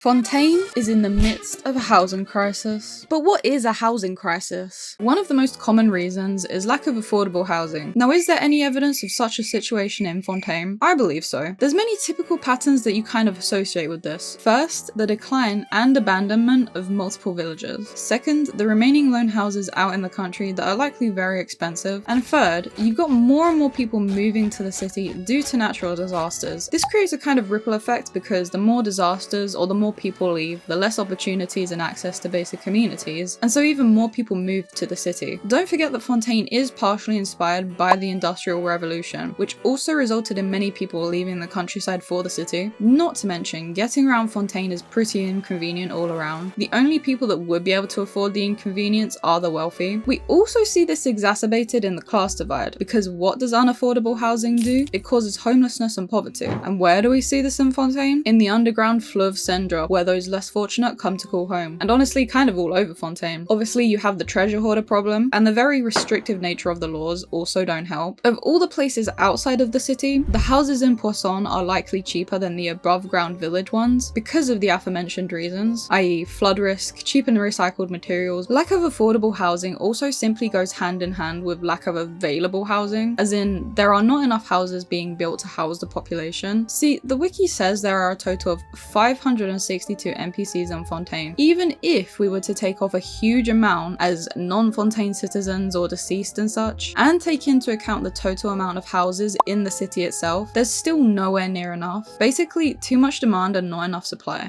Fontaine is in the midst of a housing crisis. But what is a housing crisis? One of the most common reasons is lack of affordable housing. Now, is there any evidence of such a situation in Fontaine? I believe so. There's many typical patterns that you kind of associate with this. First, the decline and abandonment of multiple villages. Second, the remaining lone houses out in the country that are likely very expensive. And third, you've got more and more people moving to the city due to natural disasters. This creates a kind of ripple effect because the more disasters or the more people leave, the less opportunities and access to basic communities, and so even more people move to the city. Don't forget that Fontaine is partially inspired by the Industrial Revolution, which also resulted in many people leaving the countryside for the city. Not to mention, getting around Fontaine is pretty inconvenient all around. The only people that would be able to afford the inconvenience are the wealthy. We also see this exacerbated in the class divide, because what does unaffordable housing do? It causes homelessness and poverty. And where do we see this in Fontaine? In the underground fleuve Cendra, where those less fortunate come to call home. And honestly, kind of all over Fontaine. Obviously, you have the treasure hoarder problem, and the very restrictive nature of the laws also don't help. Of all the places outside of the city, the houses in Poisson are likely cheaper than the above ground village ones because of the aforementioned reasons, i.e. flood risk, cheap and recycled materials. Lack of affordable housing also simply goes hand in hand with lack of available housing, as in there are not enough houses being built to house the population. See, the wiki says there are a total of 562 NPCs in Fontaine. Even if we were to take off a huge amount as non-Fontaine citizens or deceased and such, and take into account the total amount of houses in the city itself, there's still nowhere near enough. Basically, too much demand and not enough supply.